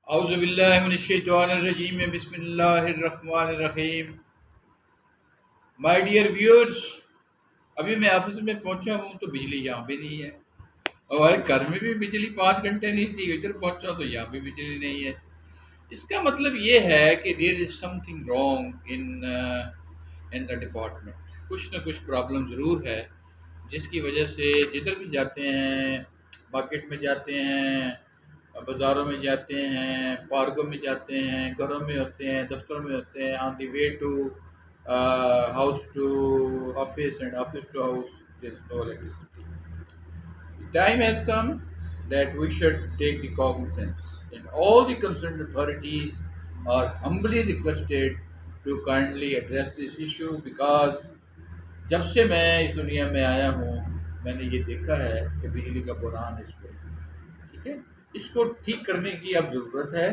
اعوذ باللہ من الشیطان الرجیم بسم اللہ الرحمن الرحیم. مائی ڈیئر ویورز، ابھی میں آفس میں پہنچا ہوں تو بجلی یہاں بھی نہیں ہے. ہمارے گھر میں بھی بجلی 5 گھنٹے نہیں تھی، ادھر پہنچا تو یہاں بھی بجلی نہیں ہے. اس کا مطلب یہ ہے کہ there is something wrong in the department. کچھ نہ کچھ پرابلم ضرور ہے، جس کی وجہ سے جدھر بھی جاتے ہیں، مارکیٹ میں جاتے ہیں، بازاروں میں جاتے ہیں، پارکوں میں جاتے ہیں، گھروں میں ہوتے ہیں، دفتروں میں ہوتے ہیں، on the way to house to office and office to house, there's no electricity. The time has come that we should take the cognizance, and all the concerned authorities are humbly requested to kindly address this issue, because جب سے میں اس دنیا میں آیا ہوں میں نے یہ دیکھا ہے کہ بجلی کا بحران اس پہ. ٹھیک ہے، اس کو ٹھیک کرنے کی اب ضرورت ہے،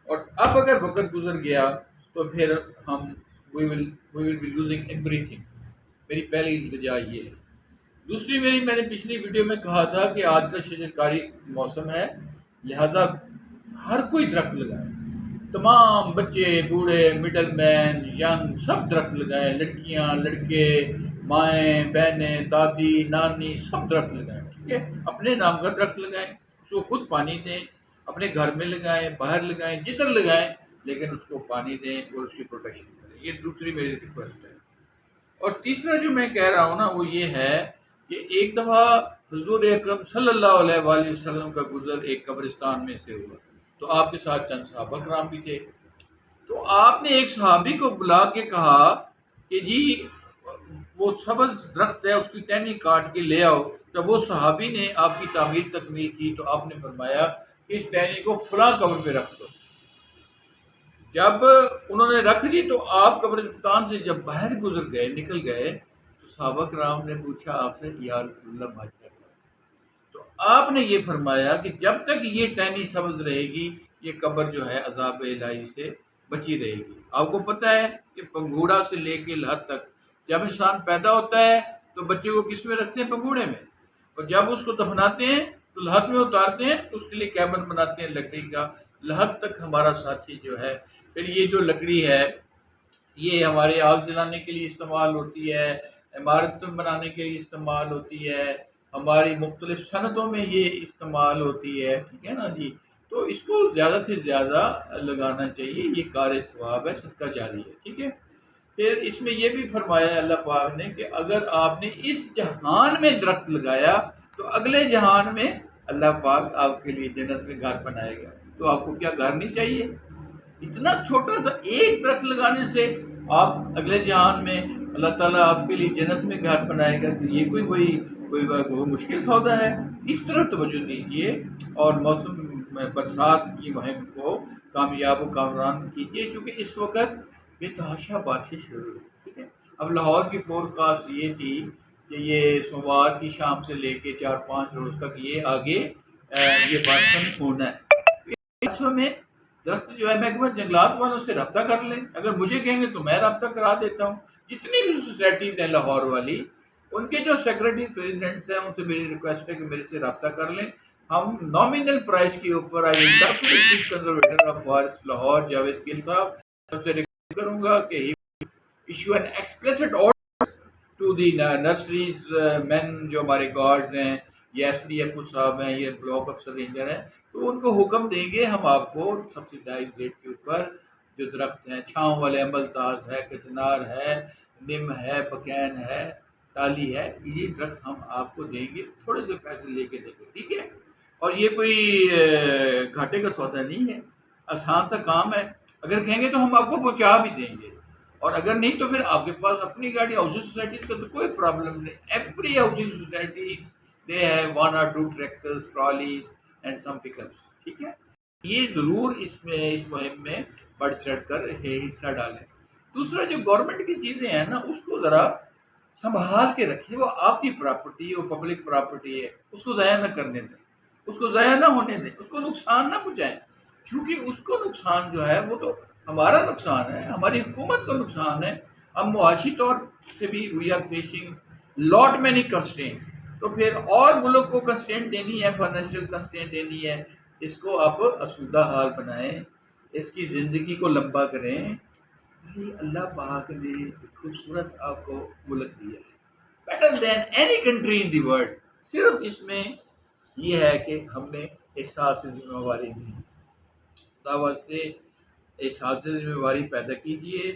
اور اب اگر وقت گزر گیا تو پھر ہم we will be losing everything. میری پہلی التجا یہ ہے. دوسری میں نے پچھلی ویڈیو میں کہا تھا کہ آج کا شجرکاری موسم ہے، لہذا ہر کوئی درخت لگائے. تمام بچے، بوڑھے، مڈل مین، ینگ، سب درخت لگائیں. لڑکیاں، لڑکے، مائیں، بہنیں، دادی، نانی، سب درخت لگائیں. ٹھیک ہے، اپنے نام کا درخت لگائیں، اس کو خود پانی دیں، اپنے گھر میں لگائیں، باہر لگائیں، جدھر لگائیں، لیکن اس کو پانی دیں اور اس کی پروٹیکشن کریں. یہ دوسری میری ریکویسٹ ہے. اور تیسرا جو میں کہہ رہا ہوں نا وہ یہ ہے کہ ایک دفعہ حضور اکرم صلی اللہ علیہ وآلہ وسلم کا گزر ایک قبرستان میں سے ہوا، تو آپ کے ساتھ چند صحابہ کرام بھی تھے. تو آپ نے ایک صحابی کو بلا کے کہا کہ جی وہ سبز درخت ہے اس کی ٹہنی کاٹ کے لے آؤ. جب وہ صحابی نے آپ کی تعمیر تکمیل کی تو آپ نے فرمایا کہ اس ٹہنی کو فلاں قبر پہ رکھ دو. جب انہوں نے رکھ دی تو آپ قبرستان سے جب باہر گزر گئے، نکل گئے، تو صحابہ کرام نے پوچھا آپ سے، یا رسول اللہ معاشرہ. تو آپ نے یہ فرمایا کہ جب تک یہ ٹہنی سبز رہے گی یہ قبر جو ہے عذاب الہی سے بچی رہے گی. آپ کو پتہ ہے کہ پنگوڑا سے لے کے لحد تک جب انسان پیدا ہوتا ہے تو بچے کو کس میں رکھتے ہیں؟ پنگوڑے میں. اور جب اس کو دفناتے ہیں تو لحد میں اتارتے ہیں تو اس کے لیے کیبن بناتے ہیں لکڑی کا. لحد تک ہمارا ساتھی جو ہے. پھر یہ جو لکڑی ہے یہ ہمارے آگ جلانے کے لیے استعمال ہوتی ہے، عمارت بنانے کے لیے استعمال ہوتی ہے، ہماری مختلف صنعتوں میں یہ استعمال ہوتی ہے. ٹھیک ہے نا جی. تو اس کو زیادہ سے زیادہ لگانا چاہیے، یہ کار ثواب ہے، صدقہ جاری ہے. ٹھیک ہے. پھر اس میں یہ بھی فرمایا اللہ پاک نے کہ اگر آپ نے اس جہان میں درخت لگایا تو اگلے جہان میں اللہ پاک آپ کے لیے جنت میں گھر بنائے گا. تو آپ کو کیا گھر نہیں چاہیے؟ اتنا چھوٹا سا ایک درخت لگانے سے آپ اگلے جہان میں اللہ تعالیٰ آپ کے لیے جنت میں گھر بنائے گا. تو یہ کوئی مشکل سودا ہے. اس طرح توجہ دیجیے اور موسم برسات کی مہم کو کامیاب و کامران کیجیے، چونکہ اس وقت بے تحاشا بارشیں شروع ہوئی. ٹھیک ہے. اب لاہور کی فور کاسٹ یہ تھی کہ یہ سوموار کی شام سے لے کے 4-5 روز تک یہ آگے یہ بارشوں میں ہونا ہے. بارشوں میں درخت جو ہے محکمہ جنگلات والوں سے رابطہ کر لیں. اگر مجھے کہیں گے تو میں رابطہ کرا دیتا ہوں. جتنی بھی سوسائٹیز ہیں لاہور والی، ان کے جو سیکرٹری پریزیڈنٹس ہیں ان سے میری ریکویسٹ ہے کہ میرے سے رابطہ کر لیں. ہم نامینل پرائز کے اوپر conservator of forest Lahore Javed Gill صاحب سے ریکویسٹ کروں گا کہ issue an explicit order to the nurseries مین جو ہمارے گارڈز ہیں، یہ ایس ڈی ایف او صاحب ہیں، یہ بلاک افسر رینجر ہیں، تو ان کو حکم دیں گے ہم آپ کو سبسیڈائز ریٹ کے اوپر جو درخت ہیں چھاؤں والے، امبل تاز ہے، کچنار ہے، نم ہے، بکین ہے، ٹالی ہے، یہ درخت ہم آپ کو دیں گے، تھوڑے سے پیسے لے کے دیں گے. ٹھیک ہے. اور یہ کوئی گھاٹے کا سودا نہیں ہے، آسان سا کام ہے. اگر کہیں گے تو ہم آپ کو پہنچا بھی دیں گے، اور اگر نہیں تو پھر آپ کے پاس اپنی گاڑی. ہاؤسنگ سوسائٹیز کا تو کوئی پرابلم نہیں. Every housing societies they have 1 or 2 tractors, trolleys and some pickups. ٹھیک ہے. یہ ضرور اس مہم میں بڑھ چڑھ کر حصہ ڈالیں. دوسرا جو گورنمنٹ کی چیزیں ہیں نا اس کو ذرا سنبھال کے رکھیں. وہ آپ کی پراپرٹی، وہ پبلک پراپرٹی ہے، اس کو ضائع نہ کرنے دیں، اس کو ضائع نہ ہونے دیں، اس کو نقصان نہ پہنچائیں. کیونکہ اس کو نقصان جو ہے وہ تو ہمارا نقصان ہے، ہماری حکومت کا نقصان ہے. ہم معاشی طور سے بھی we are facing lot many constraints. تو پھر اور ملک کو کنسٹرینٹ دینی ہے، فائنینشیل کنسٹرینٹ دینی ہے، اس کو آپ آسودہ حال بنائیں، اس کی زندگی کو لمبا کریں. بھائی اللہ پاک نے ایک خوبصورت آپ کو ملک دیا ہے، better than any country in the world. صرف اس میں یہ ہے کہ ہم نے احساس ذمہ داری دی. خدا واسطے احساس ذمہ داری پیدا کیجیے.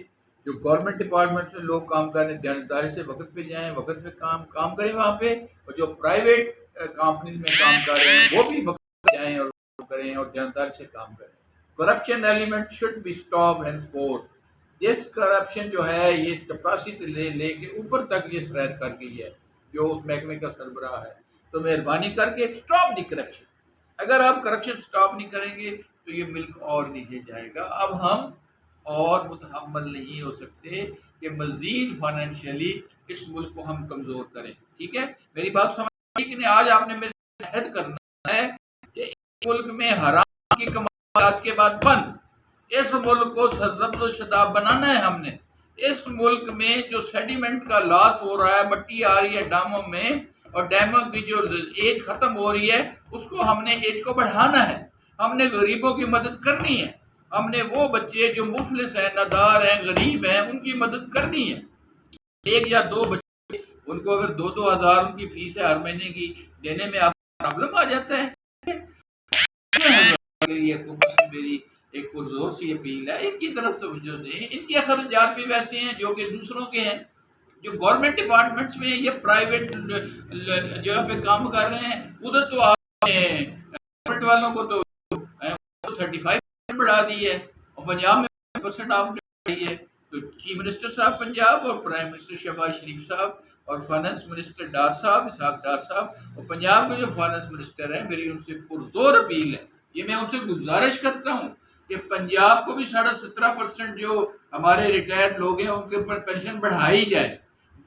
جو گورنمنٹ ڈپارٹمنٹس میں لوگ کام کر رہے ہیں دیانتداری سے وقت پہ جائیں، وقت پہ کام کریں وہاں پہ. اور جو پرائیویٹ کمپنیز میں کام کر رہے ہیں وہ بھی وقت پہ جائیں اور کریں اور دیانتداری سے کام کریں. Corruption element should be stop and support. جس کرپشن جو ہے یہ چپراسی سے لے کے اوپر تک یہ سرایت کر گئی ہے جو اس محکمے کا سربراہ ہے. تو مہربانی کر کے اسٹاپ دی کرپشن. اگر آپ کرپشن اسٹاپ نہیں کریں گے تو یہ ملک اور نیچے جائے گا. اب ہم اور متحمل نہیں ہو سکتے کہ مزید فائنینشیلی اس ملک کو ہم کمزور کریں. ٹھیک ہے، میری بات سمجھ کہ نہیں؟ آج آپ نے میرے سے عہد کرنا ہے کہ اس ملک میں حرام کی کمائی آج کے بعد بند. اس ملک کو سرسبز و شاداب بنانا ہے ہم نے. اس ملک میں جو سیڈیمنٹ کا لاس ہو رہا ہے، مٹی آ رہی ہے ڈیموں میں، اور ڈیموں کی جو ایج ختم ہو رہی ہے اس کو ہم نے ایج کو بڑھانا ہے. ہم نے غریبوں کی مدد کرنی ہے. ہم نے وہ بچے جو مفلس ہیں، نادار ہیں، غریب ہیں، ان کی مدد کرنی ہے. ایک یا دو بچے ان کو اگر 2,000 ان کی فیس ہے ہر مہینے کی دینے میں آپ کو پرابلم آ جاتا ہے. حکومت سے میری ایک پرزور سی اپیل ہے، ان کی طرف توجہ دیں. ان کے اخراجات بھی ویسے ہیں جو کہ دوسروں کے ہیں. جو گورنمنٹ ڈپارٹمنٹس میں یا پرائیویٹ جگہ پہ کام کر رہے ہیں ادھر تو آپ نے گورنمنٹ والوں کو تو 35% بڑھا دی ہے، اور پنجاب میں 5% آپ نے بڑھائی ہے. تو چیف منسٹر صاحب پنجاب اور پرائم منسٹر شہباز شریف صاحب اور فائنانس منسٹر ڈار صاحب اسحاق ڈار صاحب اور پنجاب کے جو فائنانس منسٹر ہیں، میری ان سے پرزور اپیل ہے. یہ میں ان سے گزارش کرتا ہوں کہ پنجاب کو بھی 17.5% جو ہمارے ریٹائرڈ لوگ ہیں ان کے اوپر پینشن بڑھائی جائے.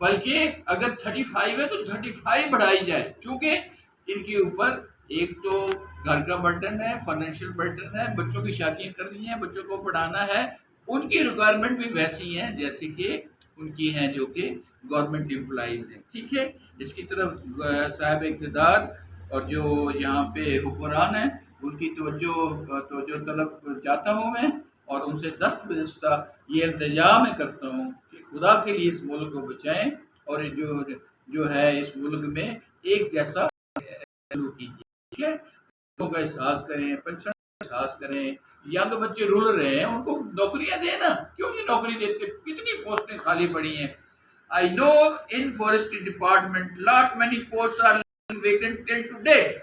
بلکہ اگر 35 ہے تو 35 بڑھائی جائے، چونکہ ان کے اوپر ایک تو گھر کا برڈن ہے، فائنینشیل برڈن ہے، بچوں کی شادیاں کرنی ہیں، بچوں کو پڑھانا ہے. ان کی ریکوائرمنٹ بھی ویسی ہیں جیسے کہ ان کی ہیں جو کہ گورنمنٹ امپلائیز ہیں. ٹھیک ہے، اس کی طرف صاحب اقتدار اور جو یہاں پہ حکمران ہیں ان کی توجہ طلب چاہتا ہوں میں، اور ان سے دست بدستہ یہ التجا میں کرتا ہوں کہ خدا کے لیے اس ملک کو بچائیں اور جو ہے اس ملک میں ایک جیسا کیجیے. ٹھیک ہے، لوگوں کا احساس کریں، پنشن کا احساس کریں. ینگ بچے رول رہے ہیں، ان کو نوکریاں دیں نا. کیوں نہیں نوکری دیتے؟ کتنی پوسٹیں خالی پڑی ہیں. I know in forestry department lot many posts are vacant till to date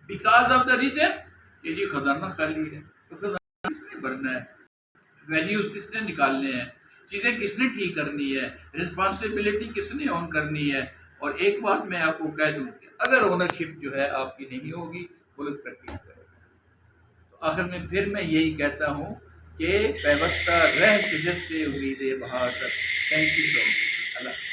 because of the reason کہ یہ خزانہ خالی ہے. تو خزانہ کس نے بھرنا ہے؟ ویلیوز کس نے نکالنے ہیں؟ چیزیں کس نے ٹھیک کرنی ہے؟ رسپانسبلٹی کس نے اون کرنی ہے؟ اور ایک بات میں آپ کو کہہ دوں کہ اگر اونرشپ جو ہے آپ کی نہیں ہوگی ملک ترقی نہیں کرے گا. تو آخر میں پھر میں یہی کہتا ہوں کہ پیوستہ رہ شجر سے امید بہار تک. Thank you so much. Allah